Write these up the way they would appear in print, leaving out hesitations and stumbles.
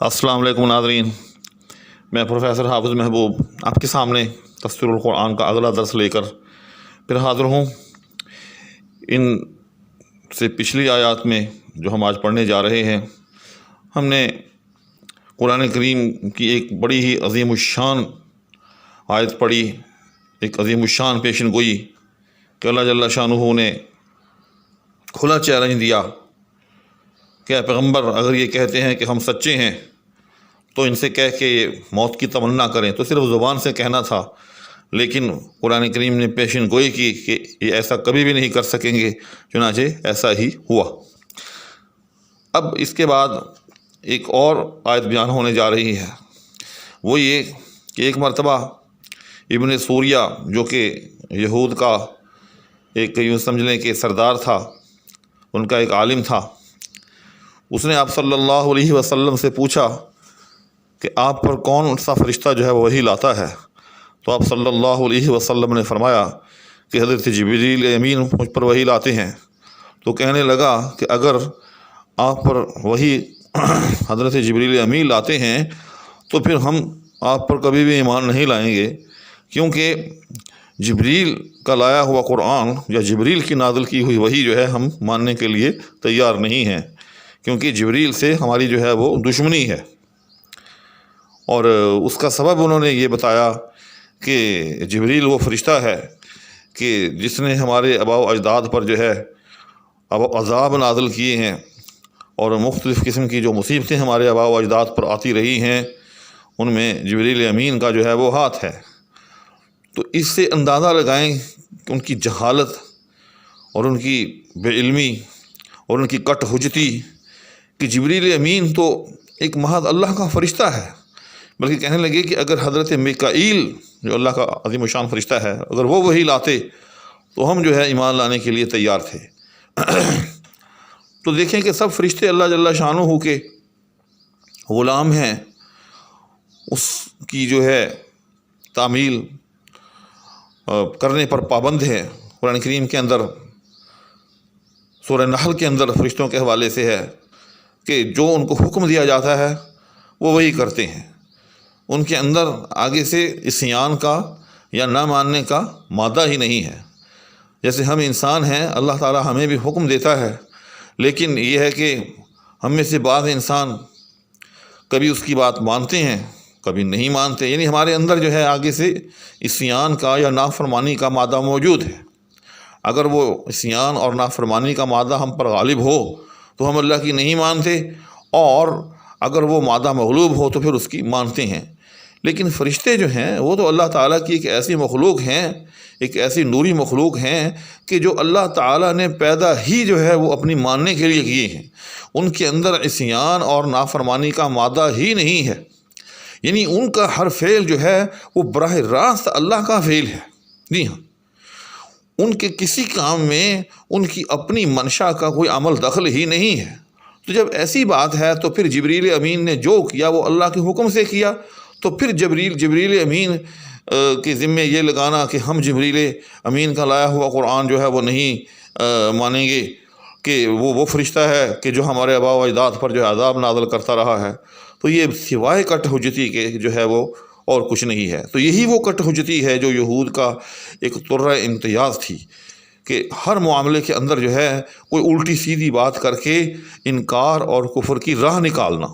السلام علیکم ناظرین، میں پروفیسر حافظ محبوب آپ کے سامنے تفسیر القرآن کا اگلا درس لے کر پھر حاضر ہوں۔ ان سے پچھلی آیات میں جو ہم آج پڑھنے جا رہے ہیں، ہم نے قرآن کریم کی ایک بڑی ہی عظیم الشان آیت پڑھی، ایک عظیم الشان پیشن گوئی کہ اللہ جل شانہ نے کھلا چیلنج دیا کہ اے پیغمبر، اگر یہ کہتے ہیں کہ ہم سچے ہیں تو ان سے کہہ کے یہ موت کی تمنا کریں۔ تو صرف زبان سے کہنا تھا، لیکن قرآن کریم نے پیشن گوئی کی کہ یہ ایسا کبھی بھی نہیں کر سکیں گے، چنانچہ ایسا ہی ہوا۔ اب اس کے بعد ایک اور آیت بیان ہونے جا رہی ہے، وہ یہ کہ ایک مرتبہ ابن سوریہ جو کہ یہود کا ایک یوں سمجھ لیں کہ سردار تھا، ان کا ایک عالم تھا، اس نے آپ صلی اللہ علیہ وسلم سے پوچھا کہ آپ پر کون سا فرشتہ جو ہے وہ وحی لاتا ہے؟ تو آپ صلی اللہ علیہ وسلم نے فرمایا کہ حضرت جبریل امین مجھ پر وحی لاتے ہیں۔ تو کہنے لگا کہ اگر آپ پر وحی حضرت جبریل امین لاتے ہیں تو پھر ہم آپ پر کبھی بھی ایمان نہیں لائیں گے، کیونکہ جبریل کا لایا ہوا قرآن یا جبریل کی نازل کی ہوئی وحی جو ہے ہم ماننے کے لیے تیار نہیں ہیں، کیونکہ جبریل سے ہماری جو ہے وہ دشمنی ہے۔ اور اس کا سبب انہوں نے یہ بتایا کہ جبریل وہ فرشتہ ہے کہ جس نے ہمارے آباء و اجداد پر جو ہے عذاب نازل کیے ہیں، اور مختلف قسم کی جو مصیبتیں ہمارے آباء و اجداد پر آتی رہی ہیں ان میں جبریل امین کا جو ہے وہ ہاتھ ہے۔ تو اس سے اندازہ لگائیں کہ ان کی جہالت اور ان کی بے علمی اور ان کی کٹ حجتی کہ جبریل امین تو ایک محض اللہ کا فرشتہ ہے، بلکہ کہنے لگے کہ اگر حضرت میکائیل جو اللہ کا عظیم الشان فرشتہ ہے اگر وہ وہی لاتے تو ہم جو ہے ایمان لانے کے لیے تیار تھے۔ تو دیکھیں کہ سب فرشتے اللہ جل شانہ کے غلام ہیں، اس کی جو ہے تعمیل کرنے پر پابند ہیں۔ قرآن کریم کے اندر سورہ نحل کے اندر فرشتوں کے حوالے سے ہے کہ جو ان کو حکم دیا جاتا ہے وہ وہی کرتے ہیں، ان کے اندر آگے سے عصیان کا یا نہ ماننے کا مادہ ہی نہیں ہے۔ جیسے ہم انسان ہیں، اللہ تعالیٰ ہمیں بھی حکم دیتا ہے، لیکن یہ ہے کہ ہم میں سے بعض انسان کبھی اس کی بات مانتے ہیں کبھی نہیں مانتے، یعنی ہمارے اندر جو ہے آگے سے عصیان کا یا نافرمانی کا مادہ موجود ہے۔ اگر وہ عصیان اور نافرمانی کا مادہ ہم پر غالب ہو تو ہم اللہ کی نہیں مانتے، اور اگر وہ مادہ مغلوب ہو تو پھر اس کی مانتے ہیں۔ لیکن فرشتے جو ہیں وہ تو اللہ تعالیٰ کی ایک ایسی مخلوق ہیں، ایک ایسی نوری مخلوق ہیں کہ جو اللہ تعالیٰ نے پیدا ہی جو ہے وہ اپنی ماننے کے لیے کیے ہیں، ان کے اندر عصیان اور نافرمانی کا مادہ ہی نہیں ہے، یعنی ان کا ہر فعل جو ہے وہ براہ راست اللہ کا فعل ہے۔ جی ہاں، ان کے کسی کام میں ان کی اپنی منشا کا کوئی عمل دخل ہی نہیں ہے۔ تو جب ایسی بات ہے تو پھر جبریل امین نے جو کیا وہ اللہ کے حکم سے کیا، تو پھر جبریل امین کے ذمے یہ لگانا کہ ہم جبریل امین کا لایا ہوا قرآن جو ہے وہ نہیں مانیں گے کہ وہ فرشتہ ہے کہ جو ہمارے آباء و اجداد پر جو ہے عذاب نازل کرتا رہا ہے، تو یہ سوائے کٹ حجتی کے جو ہے وہ اور کچھ نہیں ہے۔ تو یہی وہ کٹ حجتی ہے جو یہود کا ایک طرہ امتیاز تھی کہ ہر معاملے کے اندر جو ہے کوئی الٹی سیدھی بات کر کے انکار اور کفر کی راہ نکالنا۔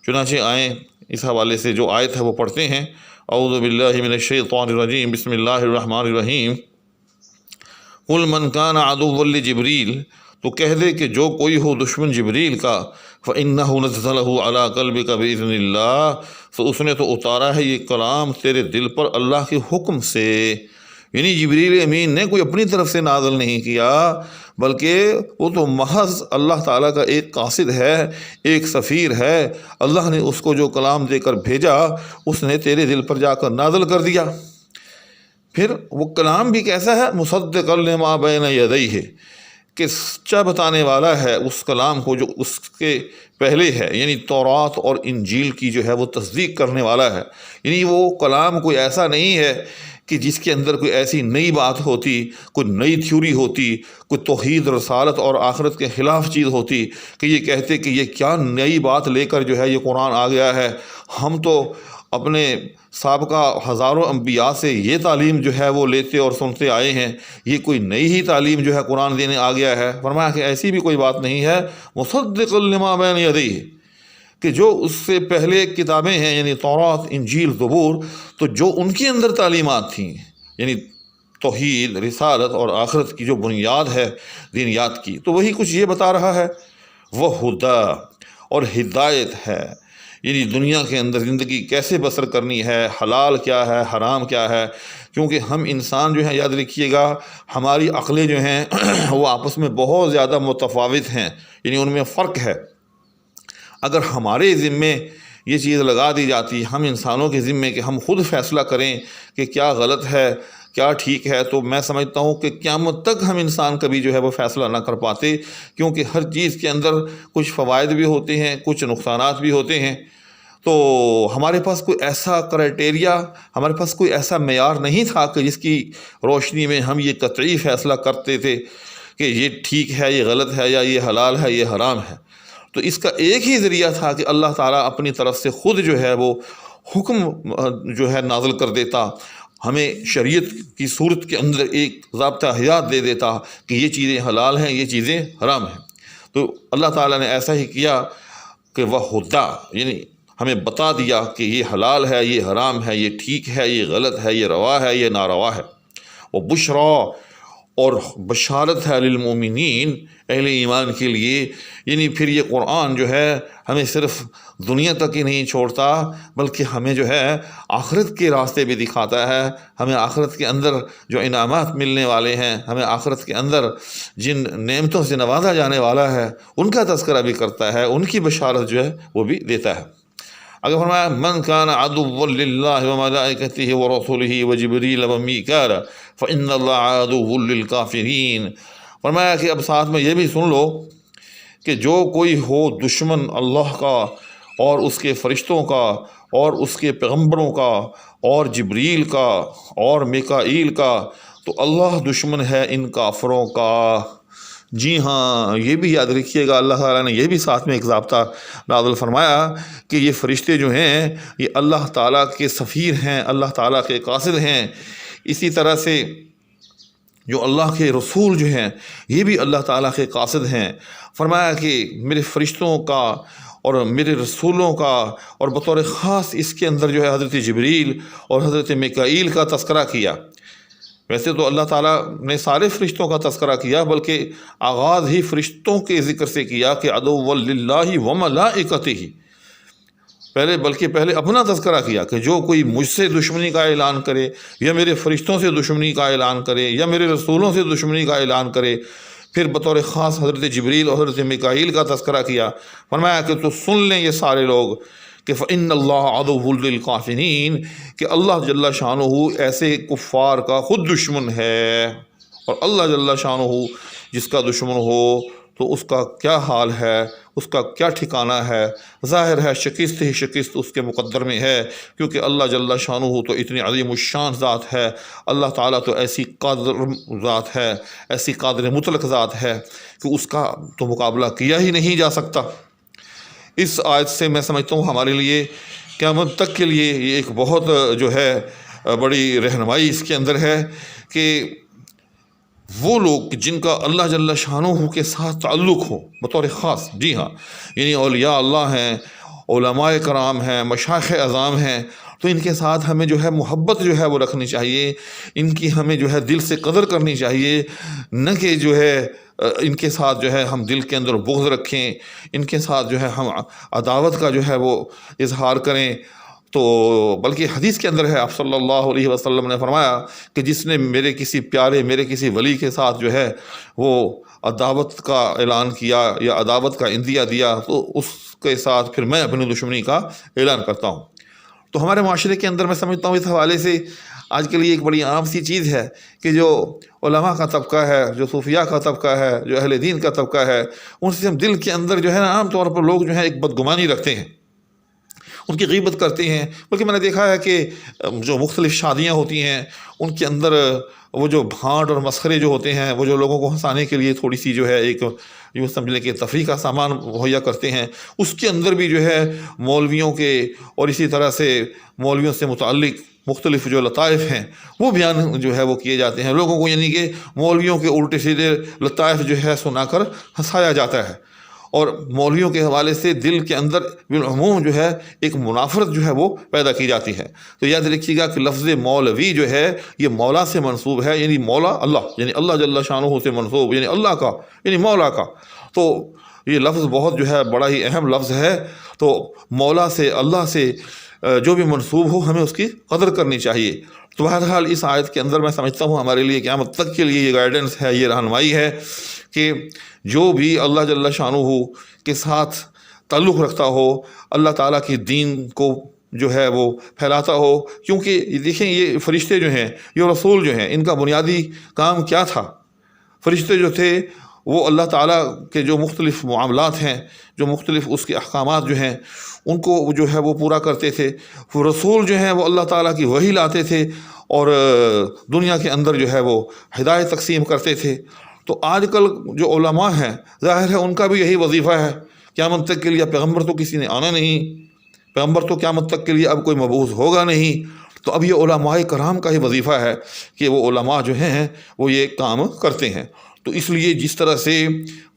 چنانچہ آئیں اس حوالے سے جو آیت ہے وہ پڑھتے ہیں۔ اعوذ باللہ من الشیطان الرجیم، بسم اللہ الرحمن الرحیم۔ قل من کان عدوا لجبریل، تو کہہ دے کہ جو کوئی ہو دشمن جبریل کا، فإنہ نزلہ علی قلبک بإذن اللہ، تو اس نے تو اتارا ہے یہ کلام تیرے دل پر اللہ کے حکم سے۔ یعنی جبریل امین نے کوئی اپنی طرف سے نازل نہیں کیا، بلکہ وہ تو محض اللہ تعالیٰ کا ایک قاصد ہے، ایک سفیر ہے۔ اللہ نے اس کو جو کلام دے کر بھیجا اس نے تیرے دل پر جا کر نازل کر دیا۔ پھر وہ کلام بھی کیسا ہے؟ مصدقا لما بین یدیہ، کہ سچا بتانے والا ہے اس کلام کو جو اس کے پہلے ہے، یعنی تورات اور انجیل کی جو ہے وہ تصدیق کرنے والا ہے۔ یعنی وہ کلام کوئی ایسا نہیں ہے کہ جس کے اندر کوئی ایسی نئی بات ہوتی، کوئی نئی تھیوری ہوتی، کوئی توحید رسالت اور آخرت کے خلاف چیز ہوتی کہ یہ کہتے کہ یہ کیا نئی بات لے کر جو ہے یہ قرآن آ گیا ہے، ہم تو اپنے سابقہ ہزاروں انبیاء سے یہ تعلیم جو ہے وہ لیتے اور سنتے آئے ہیں، یہ کوئی نئی ہی تعلیم جو ہے قرآن دینے آ گیا ہے۔ فرمایا کہ ایسی بھی کوئی بات نہیں ہے، مصدق لما بین یدیہ، کہ جو اس سے پہلے کتابیں ہیں یعنی تورات انجیل زبور، تو جو ان کے اندر تعلیمات تھیں یعنی توحید رسالت اور آخرت کی جو بنیاد ہے دینیات کی، تو وہی کچھ یہ بتا رہا ہے۔ وہ ہدا، اور ہدایت ہے، یعنی دنیا کے اندر زندگی کیسے بسر کرنی ہے، حلال کیا ہے حرام کیا ہے، کیونکہ ہم انسان جو ہیں یاد رکھیے گا ہماری عقلیں جو ہیں وہ آپس میں بہت زیادہ متفاوت ہیں، یعنی ان میں فرق ہے۔ اگر ہمارے ذمے یہ چیز لگا دی جاتی ہم انسانوں کے ذمے کہ ہم خود فیصلہ کریں کہ کیا غلط ہے کیا ٹھیک ہے، تو میں سمجھتا ہوں کہ قیامت تک ہم انسان کبھی جو ہے وہ فیصلہ نہ کر پاتے، کیونکہ ہر چیز کے اندر کچھ فوائد بھی ہوتے ہیں کچھ نقصانات بھی ہوتے ہیں۔ تو ہمارے پاس کوئی ایسا کرائٹیریا، ہمارے پاس کوئی ایسا معیار نہیں تھا کہ جس کی روشنی میں ہم یہ قطعی فیصلہ کرتے تھے کہ یہ ٹھیک ہے یہ غلط ہے یا یہ حلال ہے یہ حرام ہے۔ تو اس کا ایک ہی ذریعہ تھا کہ اللہ تعالیٰ اپنی طرف سے خود جو ہے وہ حکم جو ہے نازل کر دیتا، ہمیں شریعت کی صورت کے اندر ایک ضابطہ حیات دے دیتا کہ یہ چیزیں حلال ہیں یہ چیزیں حرام ہیں۔ تو اللہ تعالیٰ نے ایسا ہی کیا کہ وہ ہدا، یعنی ہمیں بتا دیا کہ یہ حلال ہے یہ حرام ہے، یہ ٹھیک ہے یہ غلط ہے، یہ روا ہے یہ ناروا ہے۔ وہ بشرا، اور بشارت ہے للمومنین، اہل ایمان کے لیے، یعنی پھر یہ قرآن جو ہے ہمیں صرف دنیا تک ہی نہیں چھوڑتا بلکہ ہمیں جو ہے آخرت کے راستے بھی دکھاتا ہے، ہمیں آخرت کے اندر جو انعامات ملنے والے ہیں، ہمیں آخرت کے اندر جن نعمتوں سے نوازا جانے والا ہے ان کا تذکرہ بھی کرتا ہے، ان کی بشارت جو ہے وہ بھی دیتا ہے۔ اگر فرمایا من کان عدوا للہ وملائکتہ ورسولہ وجبریل ومیکال فإن اللہ عدو للکافرین۔ فرمایا کہ اب ساتھ میں یہ بھی سن لو کہ جو کوئی ہو دشمن اللہ کا اور اس کے فرشتوں کا اور اس کے پیغمبروں کا اور جبریل کا اور میکائیل کا، تو اللہ دشمن ہے ان کافروں کا۔ جی ہاں، یہ بھی یاد رکھیے گا اللہ تعالیٰ نے یہ بھی ساتھ میں ایک ضابطہ نازل فرمایا کہ یہ فرشتے جو ہیں یہ اللہ تعالیٰ کے سفیر ہیں، اللہ تعالیٰ کے قاصد ہیں۔ اسی طرح سے جو اللہ کے رسول جو ہیں یہ بھی اللہ تعالیٰ کے قاصد ہیں۔ فرمایا کہ میرے فرشتوں کا اور میرے رسولوں کا، اور بطور خاص اس کے اندر جو ہے حضرت جبریل اور حضرت میکائیل کا تذکرہ کیا۔ ویسے تو اللہ تعالیٰ نے سارے فرشتوں کا تذکرہ کیا، بلکہ آغاز ہی فرشتوں کے ذکر سے کیا کہ عدو للہ وملائکتہ، پہلے اپنا تذکرہ کیا کہ جو کوئی مجھ سے دشمنی کا اعلان کرے یا میرے فرشتوں سے دشمنی کا اعلان کرے یا میرے رسولوں سے دشمنی کا اعلان کرے، پھر بطور خاص حضرت جبریل اور حضرت میکائیل کا تذکرہ کیا۔ فرمایا کہ تو سن لیں یہ سارے لوگ کہ فإن اللہ عدو للکافرین، کہ اللہ جل شانہ ایسے کفار کا خود دشمن ہے، اور اللہ جل شانہ جس کا دشمن ہو تو اس کا کیا حال ہے، اس کا کیا ٹھکانہ ہے۔ ظاہر ہے شکست ہی شکست اس کے مقدر میں ہے، کیونکہ اللہ جل شانہ تو اتنی عظیم الشان ذات ہے، اللہ تعالیٰ تو ایسی قادر ذات ہے، ایسی قادر مطلق ذات ہے کہ اس کا تو مقابلہ کیا ہی نہیں جا سکتا۔ اس آیت سے میں سمجھتا ہوں ہمارے لیے قیامت تک کے لیے یہ ایک بہت جو ہے بڑی رہنمائی اس کے اندر ہے کہ وہ لوگ جن کا اللہ جل شانہ کے ساتھ تعلق ہو بطور خاص، جی ہاں، یعنی اولیاء اللہ ہیں، علماء کرام ہیں، مشائخ اعظام ہیں، تو ان کے ساتھ ہمیں جو ہے محبت جو ہے وہ رکھنی چاہیے، ان کی ہمیں جو ہے دل سے قدر کرنی چاہیے، نہ کہ جو ہے ان کے ساتھ جو ہے ہم دل کے اندر بغض رکھیں، ان کے ساتھ جو ہے ہم عداوت کا جو ہے وہ اظہار کریں۔ تو بلکہ حدیث کے اندر ہے آپ صلی اللہ علیہ وسلم نے فرمایا کہ جس نے میرے کسی پیارے میرے کسی ولی کے ساتھ جو ہے وہ عداوت کا اعلان کیا یا عداوت کا عندیہ دیا، تو اس کے ساتھ پھر میں اپنی دشمنی کا اعلان کرتا ہوں۔ تو ہمارے معاشرے کے اندر میں سمجھتا ہوں اس حوالے سے آج کے لیے ایک بڑی عام سی چیز ہے کہ جو علماء کا طبقہ ہے، جو صوفیاء کا طبقہ ہے، جو اہل دین کا طبقہ ہے، ان سے ہم دل کے اندر جو ہے نا عام طور پر لوگ جو ہیں ایک بدگمانی رکھتے ہیں، ان کی غیبت کرتے ہیں۔ بلکہ میں نے دیکھا ہے کہ جو مختلف شادیاں ہوتی ہیں ان کے اندر وہ جو بھانٹ اور مسخرے جو ہوتے ہیں، وہ جو لوگوں کو ہنسانے کے لیے تھوڑی سی جو ہے ایک یوں سمجھ لیں کہ تفریح کا سامان مہیا کرتے ہیں، اس کے اندر بھی جو ہے مولویوں کے اور اسی طرح سے مولویوں سے متعلق مختلف جو لطائف ہیں وہ بیان جو ہے وہ کیے جاتے ہیں لوگوں کو، یعنی کہ مولویوں کے الٹے سیدھے لطائف جو ہے سنا کر ہنسایا جاتا ہے، اور مولویوں کے حوالے سے دل کے اندر بالعموم جو ہے ایک منافرت جو ہے وہ پیدا کی جاتی ہے۔ تو یاد رکھیے گا کہ لفظ مولوی جو ہے یہ مولا سے منسوب ہے، یعنی مولا اللہ، یعنی اللہ جل شانہ سے منسوب، یعنی اللہ کا، یعنی مولا کا۔ تو یہ لفظ بہت جو ہے بڑا ہی اہم لفظ ہے۔ تو مولا سے، اللہ سے جو بھی منسوب ہو ہمیں اس کی قدر کرنی چاہیے۔ تو بہرحال اس آیت کے اندر میں سمجھتا ہوں ہمارے لیے قیامت تک کے لیے یہ گائیڈنس ہے، یہ رہنمائی ہے کہ جو بھی اللہ جل شانہ کے ساتھ تعلق رکھتا ہو، اللہ تعالیٰ کے دین کو جو ہے وہ پھیلاتا ہو، کیونکہ دیکھیں یہ فرشتے جو ہیں، یہ رسول جو ہیں، ان کا بنیادی کام کیا تھا؟ فرشتے جو تھے وہ اللہ تعالیٰ کے جو مختلف معاملات ہیں، جو مختلف اس کے احکامات جو ہیں ان کو جو ہے وہ پورا کرتے تھے۔ وہ رسول جو ہیں وہ اللہ تعالیٰ کی وحی لاتے تھے اور دنیا کے اندر جو ہے وہ ہدایت تقسیم کرتے تھے۔ تو آج کل جو علماء ہیں ظاہر ہے ان کا بھی یہی وظیفہ ہے، قیامت تک کے لیے پیغمبر تو کسی نے آنا نہیں، پیغمبر تو قیامت تک کے لیے اب کوئی مبعوث ہوگا نہیں، تو اب یہ علماء کرام کا ہی وظیفہ ہے کہ وہ علماء جو ہیں وہ یہ کام کرتے ہیں۔ تو اس لیے جس طرح سے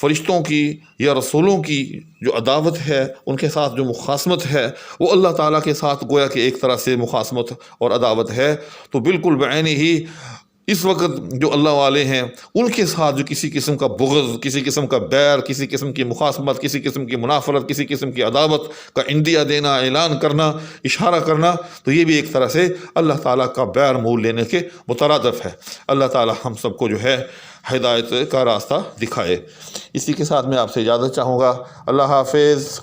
فرشتوں کی یا رسولوں کی جو عداوت ہے، ان کے ساتھ جو مخاصمت ہے، وہ اللہ تعالیٰ کے ساتھ گویا کہ ایک طرح سے مخاصمت اور عداوت ہے۔ تو بالکل بعین ہی اس وقت جو اللہ والے ہیں ان کے ساتھ جو کسی قسم کا بغض، کسی قسم کا بیر، کسی قسم کی مخاصمت، کسی قسم کی منافرت، کسی قسم کی عداوت کا عندیہ دینا، اعلان کرنا، اشارہ کرنا، تو یہ بھی ایک طرح سے اللہ تعالیٰ کا بیر مول لینے کے مترادف ہے۔ اللہ تعالیٰ ہم سب کو جو ہے ہدایت کا راستہ دکھائے۔ اسی کے ساتھ میں آپ سے اجازت چاہوں گا۔ اللہ حافظ۔